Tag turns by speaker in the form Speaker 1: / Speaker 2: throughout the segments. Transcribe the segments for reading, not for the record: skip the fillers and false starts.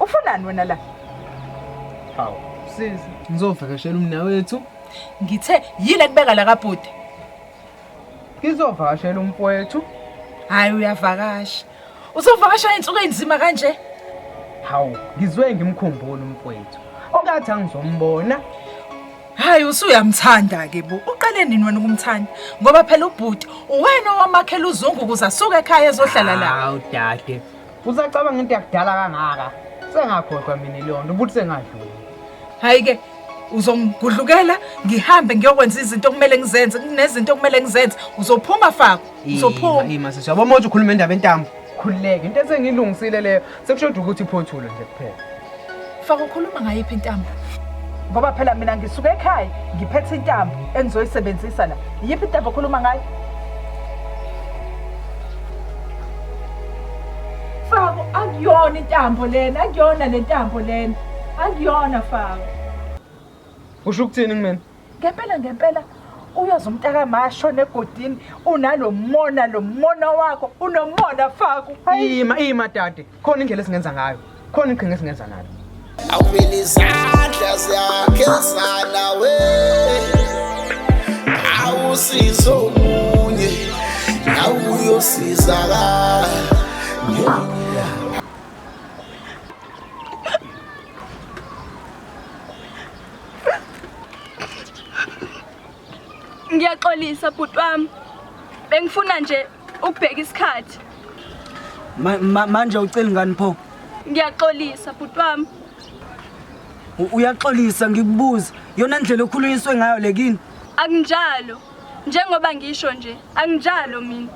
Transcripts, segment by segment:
Speaker 1: Ufunani wena la?
Speaker 2: Hawu, sisi, ngizovakashela umnawethu.
Speaker 1: Ngithe yini ekubeka la kaBhuti?
Speaker 2: Ngizovakashela umfowethu.
Speaker 1: Hayi uyavakasha. Uzovakasha insuku enzima kanje?
Speaker 2: Hawu, ngizwe ngimkhumbula umfowethu. Okathi angizombona.
Speaker 1: Hayi usuyamthanda ke bo. Uqale nini wena ukumthanda? Ngoba phela uBhuti uwena owamakhela uzungu ukuze asuke ekhaya ezohlala la.
Speaker 2: Hawu dade. Usacabanga into yakudala kangaka. Sengakhohlwa mina leyo ukuthi sengadluli.
Speaker 1: Hayi ke uzongigudlukela ngihambe ngiyokwenza izinto okumele ngizenze kunezinto okumele ngizenze uzophuma Fako uzophuma
Speaker 2: ima sishaba manje ukhuluma indaba entambo khulileke into esengilungisile leyo sekushoda ukuthi iphothulo nje kuphela
Speaker 1: Fako ukhuluma ngayiphi intambo ngoba phela mina ngisuka ekhaya ngiphethe intambo engizoyisebenzisa la yiphi intambo okhuluma ngayo Fako akuyona intambo lena akuyona le ntambo lena akuyona Fako
Speaker 2: usho ukuthini kumina
Speaker 1: ngempela uyazi umntaka masho negodini unalo mona wakho unomona Fako
Speaker 2: ima dade khona indlela esingenza ngayo khona iqhinga esingenza nayo
Speaker 3: awuvela izandla zakhe sanawe awusizo munye awuyosizakala
Speaker 4: Ngiyaxolisa bhuti wami. Bengifuna nje ukubheka isikhathi.
Speaker 5: Manje ucela ngani pho?
Speaker 4: Ngiyaxolisa bhuti wami.
Speaker 5: Uyaxolisa ngikubuza. Yona indlela okhulunyiswe ngayo lekini.
Speaker 4: Akunjalo. Njengoba ngisho nje, akunjalo mina.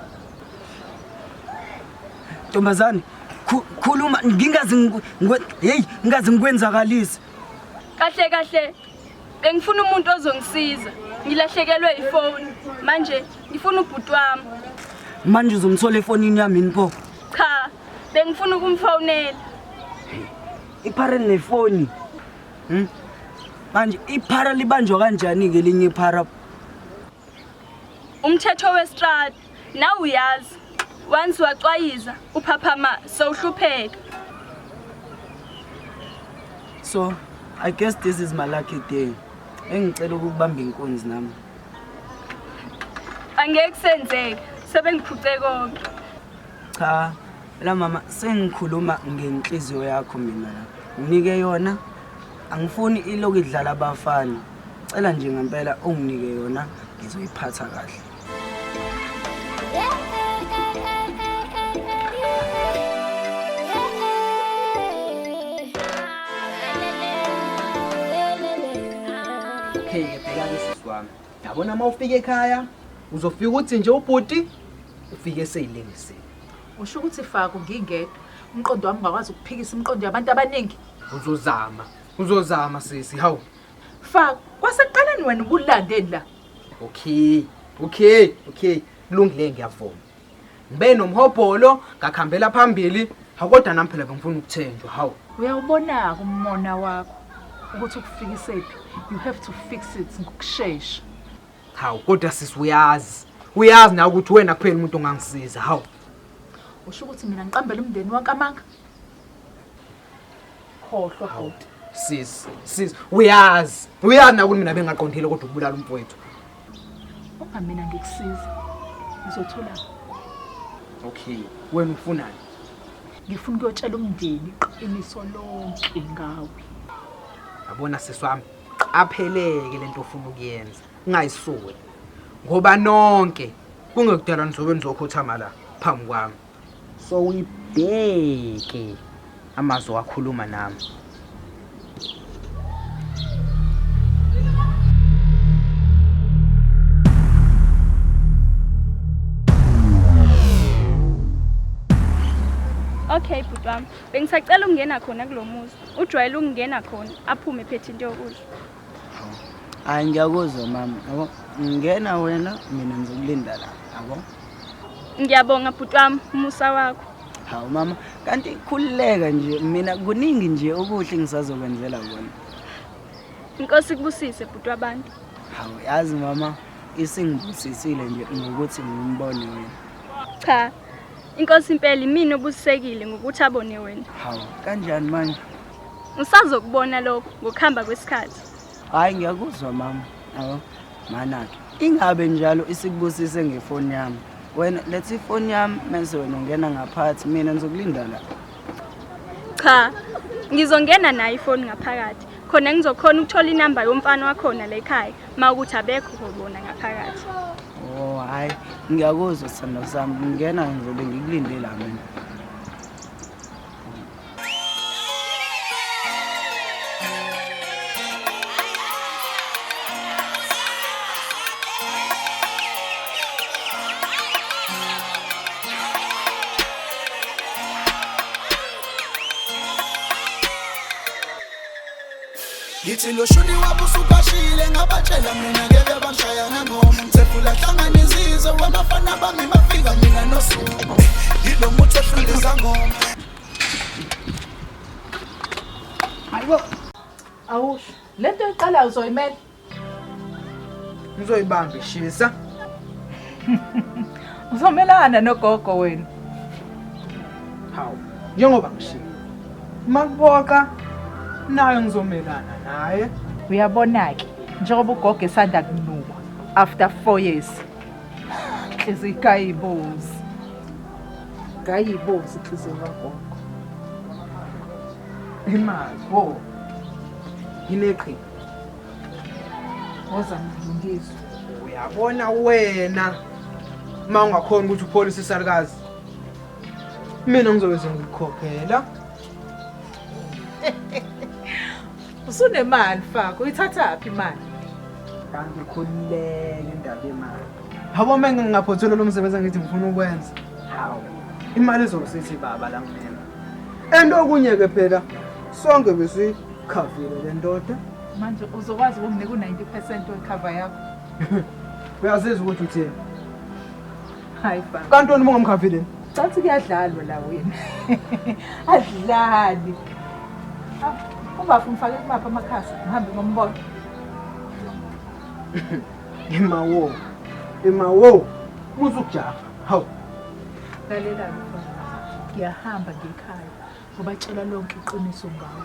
Speaker 5: Ntombazane, khuluma ngingazi ngingazi ngikwenzakalise.
Speaker 4: Kahle. Bengifuna umuntu ozongisiza. Ngilahlekelwe ifoni. Manje ngifuna ubhuti wami.
Speaker 5: Manje uzomthola efonini yami yini pho?
Speaker 4: Cha, bengifuna ukumfonela.
Speaker 5: Iphara nefoni. Manje iphara libanjwa kanjani ke linye iphara?
Speaker 4: Umthetho westrad nawu uyazi. Once waxwayiza uphaphama sowuhlupheka.
Speaker 5: So, I guess this is my lucky day. Engicela ukubamba inkunzi nami.
Speaker 4: Angeke senzeke, sebengiphuce konke.
Speaker 5: Cha, la mama sengikhuluma ngenhliziyo yakho mina la. Nginike yona. Angifuni iloku idlala abafana. Cela nje ngempela unginike yona, ngizoyiphatha kahle.
Speaker 2: Okay bheka isisi wami yabona mawufika ekhaya uzofika uthi nje uBhuti ufike seyilengisile
Speaker 1: usho ukuthi Fako ngingedwa umqondo wami ungakwazi ukuphikisa umqondo yabantu abaningi
Speaker 2: uzozama sisi hawu
Speaker 1: Fako kwaseqaleni wena ubulandeni la
Speaker 2: Okay kulungile ngiyavuma ngibe nomhobholo ngakhambela phambili akodwa nami phela bengifuna ukuthenjwa hawu
Speaker 1: uyawubona umona wakho ukuthi ukufikise phi you have to fix it ngokusheshsha
Speaker 2: hawu kodwa sisi uyazi na ukuthi wena kuphela umuntu ongangisiza hawu
Speaker 1: usho ukuthi mina ngiqambela umndeni wankamanga khohlwa kodwa
Speaker 2: sis uyazi na ukuthi mina bengaqondile kodwa ukubulala umfowethu
Speaker 1: uma mina ngikusiza uzothola
Speaker 2: okay wena ufunani
Speaker 1: ngifuna ukuyotshela umndeni iqiniso lonke ngawe
Speaker 2: yabona sisi wami qapheleke lento ofuna ukuyenza ungayisuli ngoba nonke kungekudala nizobe nizokhothama la phambi kwami so uyibheke amazwi wakhuluma nami
Speaker 4: Okay bhuti wami. Bengisacela ukungena khona kulomuzi. Ujwayele ukungena khona aphume phethe into yokudla.
Speaker 5: Hayi ngiyakuzwa mama, yabo. Ngena wena mina ngizokulinda la, yabo.
Speaker 4: Ngiyabonga bhuti wami umusa wakho.
Speaker 5: Hawu mama, kanti khulileka nje mina kuningi nje okuhle ngisazokwenzela kona.
Speaker 4: Inkosi kubusise bhuti wabantu.
Speaker 5: Hawu yazi mama, isingibusisile nje ngokuthi ngimbone wena.
Speaker 4: Cha. Inkosi impela imini obusisekile ngokuthi abone wena.
Speaker 5: Hawu kanjani manje?
Speaker 4: Usazokubona lokho ngokuhamba kwesikhathi.
Speaker 5: Hayi ngiyakuzwa mama. Yabo. Manake. Ingabe njalo isikubusise ngefoni yami. Wena lethi ifoni yami mase wena ungena ngaphakathi mina ngizokulinda la.
Speaker 4: Cha. Ngizongena nayo ifoni ngaphakathi. Khona ngizokhona ukuthola inamba yomfana wakho la ekhaya mawukuthi abekho bona ngaphakathi.
Speaker 5: Oh hayi ngiyakuzwa sithando sami ngingena ngizobe ngikulinde la mina.
Speaker 3: Yithi lo shuni wabusubashile ngabatshela mina ngeke bangishaya ngengoma ngifuna hlangana izizwe wabafana bami bafika mina nosuku yilo muthi ehlulisa ngoma
Speaker 1: Hayibo. Awusho. Lento iqala uzoyimela.
Speaker 2: Ngizoyibamba ishisa.
Speaker 1: Uzomelana nogogo wena.
Speaker 2: Hawu. Njengoba ngishilo. Makuboka nayo ngizomelana naye.
Speaker 1: Uyabona ke njengoba ugogo esanda kunuka after 4 years. Izikayibozi. Kayibozi inhliziyo kagogo.
Speaker 2: Imali ho. Yineqhi.
Speaker 1: Woza ngilungizwe.
Speaker 2: Uyabona wena ma ungakhona ukuthi upholise isalukazi. Mina ngizobe ngikukhokhela.
Speaker 1: Usunemali faka uyithatha phi imali?
Speaker 2: Kanti khulileke indaba yemali. Habo menga ngingaphothela lo msebenzi ngithi ngifuna ukwenza. Hawu. Imali izokusithi baba la kumina. Entokunye ke phela sonke besikhavile le ndoda.
Speaker 1: Manje uzokwazi ukunginika u90% wecover yakho.
Speaker 2: Uyazizwa ukuthi uthini?
Speaker 1: Hayi faka.
Speaker 2: Kanti wena ungamkhavile?
Speaker 1: Cathi kuyadlalwa la wena. Adlali. Ubafuna ufake kumapha amakhasi ngihambe ngombono.
Speaker 2: Imawo. Uzukujaha. Hawu.
Speaker 1: Lalela mfana. Ngiyahamba ngekhaya ngoba tshela lonke iqiniso ngawo.